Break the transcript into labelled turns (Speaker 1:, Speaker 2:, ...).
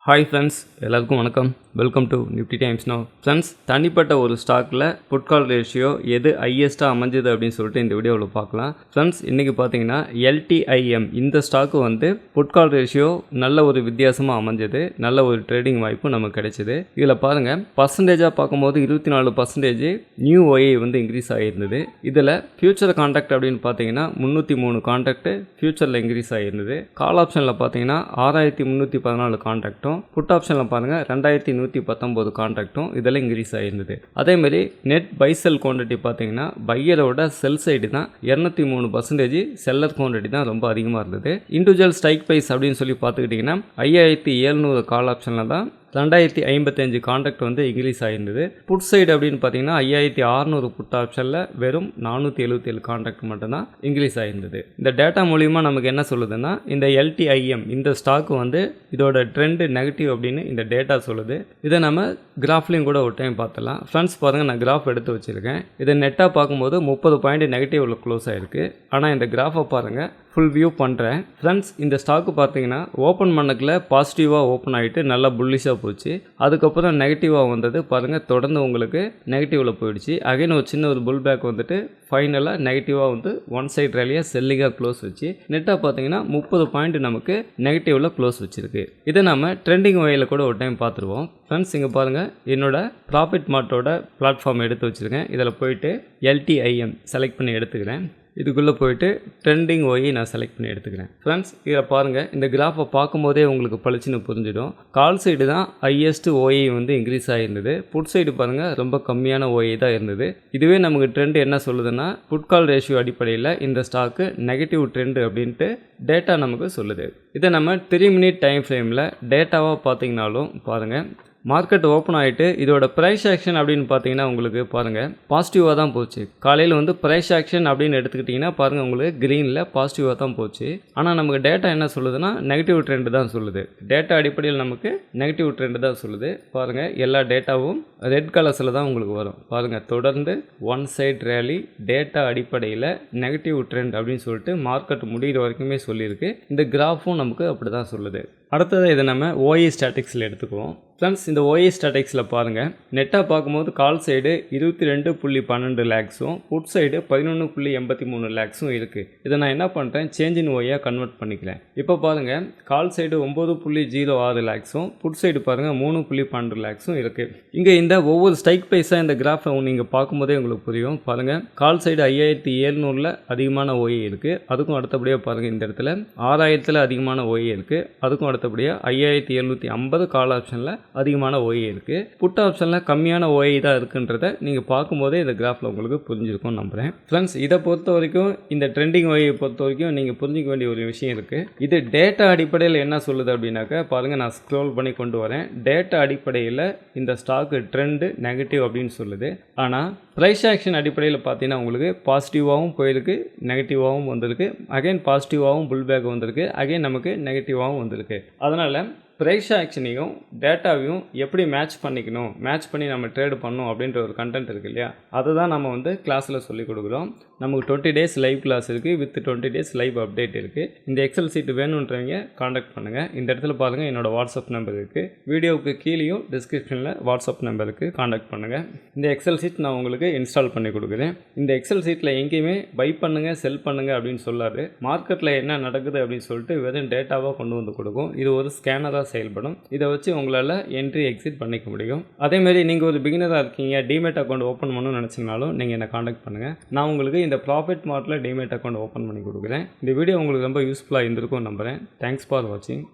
Speaker 1: Hi friends, எல்லாருக்கும் வணக்கம். Welcome to Nifty times now. Friends, தனிப்பட்ட ஒரு ஸ்டாக்கில் புட் கால் ரேஷியோ எது ஹையஸ்ட்டாக அமைஞ்சது அப்படின்னு சொல்லிட்டு இந்த வீடியோவில் பார்க்கலாம். ஃப்ரெண்ட்ஸ், இன்றைக்கி பார்த்தீங்கன்னா LTIM இந்த ஸ்டாக்கு வந்து புட் கால் ரேஷியோ நல்ல ஒரு வித்தியாசமாக அமைஞ்சது. நல்ல ஒரு ட்ரேடிங் வாய்ப்பு நமக்கு கிடைச்சிது. இதில் பாருங்கள், பர்சன்டேஜாக பார்க்கும்போது 24% நியூ OI வந்து இன்க்ரீஸ் ஆகியிருந்தது. இதில் ஃபியூச்சர் கான்ட்ராக்ட் அப்படின்னு பார்த்தீங்கன்னா 303 கான்ட்ராக்ட் ஃபியூச்சரில் இன்க்ரீஸ் ஆகியிருந்தது. கால் ஆப்ஷனில் பார்த்தீங்கன்னா 6314 கான்ட்ராக்டும், புட் ஆப்ஷனில் பாருங்கள் 2119 கான்ட்ராக்டும் இதில் இன்க்ரீஸ் ஆகிருந்தது. அதேமாதிரி நெட் பை செல் குவான்டிட்டி பார்த்தீங்கன்னா பையரோட செல் சைடு தான் 203%, செல்லர் குவான்டிட்டி தான் ரொம்ப அதிகமாக இருந்தது. இண்டிவிஜுவல் ஸ்ட்ரைக் ப்ரைஸ் அப்படின்னு சொல்லி பார்த்துக்கிட்டிங்கன்னா 5700 கால் ஆப்ஷனில் தான் 2055 கான்ட்ராக்ட் வந்து இன்க்ரீஸ் ஆகிருந்தது. புட் சைடு அப்படின்னு பார்த்தீங்கன்னா 5600 புட் ஆப்ஷனில் வெறும் 477 கான்ட்ராக்ட் மட்டும்தான் இன்க்ரீஸ் ஆகிருந்தது. இந்த டேட்டா மூலிமா நமக்கு என்ன சொல்லுதுன்னா, இந்த LTIM இந்த ஸ்டாக்கு வந்து இதோட ட்ரெண்டு நெகட்டிவ் அப்படின்னு இந்த டேட்டா சொல்லுது. இதை நம்ம கிராஃப்லையும் கூட ஒரு டைம் பார்த்துலாம். ஃப்ரெண்ட்ஸ் பாருங்கள், நான் கிராஃப் எடுத்து வச்சுருக்கேன். இதை நெட்டாக பார்க்கும்போது 30 பாயிண்ட் நெகட்டிவில் க்ளோஸ் ஆகிருக்கு. ஆனால் இந்த கிராஃபை பாருங்கள், ஃபுல் வியூ பண்ணுறேன். ஃப்ரெண்ட்ஸ், இந்த ஸ்டாக்கு பார்த்தீங்கன்னா ஓப்பன் பண்ணக்குள்ள பாசிட்டிவாக ஓப்பன் ஆகிட்டு நல்லா புல்லிஷாக போச்சு. அதுக்கப்புறம் நெகட்டிவாக வந்தது பாருங்கள், தொடர்ந்து உங்களுக்கு நெகட்டிவில் போயிடுச்சு. அகைன் ஒரு சின்ன ஒரு புல் பேக் வந்துட்டு ஃபைனலாக நெகட்டிவாக வந்து ஒன் சைட் ரேலியாக செல்லிங்காக க்ளோஸ் வச்சு நெட்டாக பார்த்தீங்கன்னா 30 பாயிண்ட் நமக்கு நெகட்டிவில் க்ளோஸ் வச்சுருக்கு. இதை நம்ம ட்ரெண்டிங் வகையில் கூட ஒரு டைம் பார்த்துருவோம். ஃப்ரெண்ட்ஸ், இங்கே பாருங்கள், என்னோட ப்ராஃபிட் மார்ட்டோட பிளாட்ஃபார்ம் எடுத்து வச்சுருக்கேன். இதில் போயிட்டு LTIM செலக்ட் பண்ணி எடுத்துக்கிறேன். இதுக்குள்ளே போயிட்டு ட்ரெண்டிங் OI நான் செலக்ட் பண்ணி எடுத்துக்கிறேன். ஃப்ரெண்ட்ஸ், இதில் பாருங்கள், இந்த கிராஃபை பார்க்கும்போதே உங்களுக்கு பளிச்சுன்னு புரிஞ்சிடும். கால் சைடு தான் ஹையஸ்ட் OI வந்து இன்க்ரீஸ் ஆகிருந்தது. புட் சைடு பாருங்கள், ரொம்ப கம்மியான OI தான் இருந்தது. இதுவே நமக்கு ட்ரெண்ட் என்ன சொல்லுதுன்னா, புட் கால் ரேஷியோ அடிப்படையில் இந்த ஸ்டாக்கு நெகட்டிவ் ட்ரெண்டு அப்படின்ட்டு டேட்டா நமக்கு சொல்லுது. இதை நம்ம 3 மினிட் டைம் ஃப்ரேமில் டேட்டாவாக பார்த்தீங்கனாலும் பாருங்கள், மார்க்கெட் ஓப்பன் ஆகிட்டு இதோட ப்ரைஸ் ஆக்ஷன் அப்படின்னு பார்த்தீங்கன்னா உங்களுக்கு பாருங்கள் பாசிட்டிவாக தான் போச்சு. காலையில் வந்து ப்ரைஸ் ஆக்ஷன் அப்படின்னு எடுத்துக்கிட்டிங்கன்னா பாருங்கள், உங்களுக்கு க்ரீனில் பாசிட்டிவாக தான் போச்சு. ஆனால் நமக்கு டேட்டா என்ன சொல்லுதுன்னா நெகட்டிவ் ட்ரெண்டு தான் சொல்லுது. டேட்டா அடிப்படையில் நமக்கு நெகட்டிவ் ட்ரெண்டு தான் சொல்லுது. பாருங்கள், எல்லா டேட்டாவும் ரெட் கலர்ஸில் தான் உங்களுக்கு வரும். பாருங்கள், தொடர்ந்து ஒன் சைட் ரேலி டேட்டா அடிப்படையில் நெகட்டிவ் ட்ரெண்ட் அப்படின்னு சொல்லிட்டு மார்க்கெட் முடிகிற வரைக்குமே சொல்லியிருக்கு. இந்த கிராஃபும் நமக்கு அப்படி தான் சொல்லுது. அடுத்தது இதை நம்ம OI ஸ்டாட்டிக்ஸில் எடுத்துக்குவோம். ஃப்ரெண்ட்ஸ், இந்த OI ஸ்டாட்டிக்ஸில் பாருங்கள், நெட்டாக பார்க்கும்போது கால் சைடு 22.12 லேக்ஸும் புட் சைடு 11.83 லேக்ஸும் இருக்குது. இதை நான் என்ன பண்ணுறேன், சேஞ்ச் இன் OIயாக கன்வெர்ட் பண்ணிக்கிறேன். இப்போ பாருங்கள், கால் சைடு 9.06 லேக்ஸும் புட் சைடு பாருங்கள் 3.12 லேக்ஸும் இருக்குது. இங்கே இந்த ஒவ்வொரு ஸ்ட்ரைக் ப்ரைஸாக இந்த கிராஃபை நீங்கள் பார்க்கும்போதே உங்களுக்கு புரியும். பாருங்கள், கால் சைடு 5700 அதிகமான OI இருக்குது. அதுக்கும் அடுத்தபடியாக பாருங்கள், இந்த இடத்துல 6000 அதிகமான OI இருக்குது. அதுக்கும் அடுத்தபடியாக 5750 கால் ஆப்ஷனில் அதிகமான OI இருக்குது. புட் ஆப்ஷனில் கம்மியான OI தான் இருக்குன்றதை நீங்கள் பார்க்கும்போதே இந்த கிராஃபில் உங்களுக்கு புரிஞ்சிருக்கும்னு நம்புகிறேன். ஃப்ரெண்ட்ஸ், இதை பொறுத்த வரைக்கும் இந்த ட்ரெண்டிங் OI பொறுத்த வரைக்கும் நீங்கள் புரிஞ்சிக்க வேண்டிய ஒரு விஷயம் இருக்குது. இது டேட்டா அடிப்படையில் என்ன சொல்லுது அப்படின்னாக்கா பாருங்கள், நான் ஸ்க்ரோல் பண்ணி கொண்டு வரேன். டேட்டா அடிப்படையில் இந்த ஸ்டாக்கு ட்ரெண்டு நெகட்டிவ் அப்படின்னு சொல்லுது. ஆனால் ப்ரைஸ் ஆக்ஷன் அடிப்படையில் பார்த்தீங்கன்னா உங்களுக்கு பாசிட்டிவாகவும் போயிருக்கு, நெகட்டிவாகவும் வந்திருக்கு, அகைன் பாசிட்டிவாகவும் புல் பேக் வந்திருக்கு, அகைன் நமக்கு நெகட்டிவாகவும் வந்திருக்கு. அதனால் ப்ரைஸ் ஆக்ஷனையும் டேட்டாவையும் எப்படி மேட்ச் பண்ணிக்கணும், மேட்ச் பண்ணி நம்ம ட்ரேடு பண்ணணும் அப்படின்ற ஒரு கண்டென்ட் இருக்குது இல்லையா, அதை தான் நம்ம வந்து கிளாஸில் சொல்லிக் கொடுக்குறோம். நமக்கு 20 days லைவ் கிளாஸ் இருக்குது, வித் 20 days லைவ் அப்டேட் இருக்குது. இந்த எக்ஸல் சீட் வேணுன்றவங்க காண்டாக்ட் பண்ணுங்கள். இந்த இடத்துல பாருங்கள், என்னோடய வாட்ஸ்அப் நம்பர் இருக்குது. வீடியோவுக்கு கீழேயும் டிஸ்கிரிப்ஷனில் வாட்ஸ்அப் நம்பருக்கு காண்டாக்ட் பண்ணுங்கள். இந்த எக்ஸல் சீட் நான் உங்களுக்கு இன்ஸ்டால் பண்ணி கொடுக்குறேன். இந்த எக்ஸல் சீட்டில் எங்கேயுமே பை பண்ணுங்கள் செல் பண்ணுங்கள் அப்படின்னு சொல்லாது. மார்க்கெட்டில் என்ன நடக்குது அப்படின்னு சொல்லிட்டு வெறும் டேட்டாவாக கொண்டு வந்து கொடுக்கும். இது ஒரு ஸ்கேனராக செயல்படும். இதை வச்சு உங்களால் என்ட்ரி எக்ஸிட் பண்ணிக்க முடியும். அதேமாரி நீங்கள் ஒரு பிகினராக இருக்கீங்க, டிமேட் அக்கௌண்ட் ஓப்பன் பண்ணணும்னு நினச்சிங்கனாலும் நீங்கள் என்னை காண்டாக்ட் பண்ணுங்கள். நான் உங்களுக்கு இந்த ப்ராஃபிட் மார்ட்டில் டிமேட் அக்கௌண்ட் ஓப்பன் பண்ணி கொடுக்குறேன். இந்த வீடியோ உங்களுக்கு ரொம்ப யூஸ்ஃபுல்லாக இருந்திருக்கும் நம்புகிறேன். தேங்க்ஸ் ஃபார் வாட்சிங்.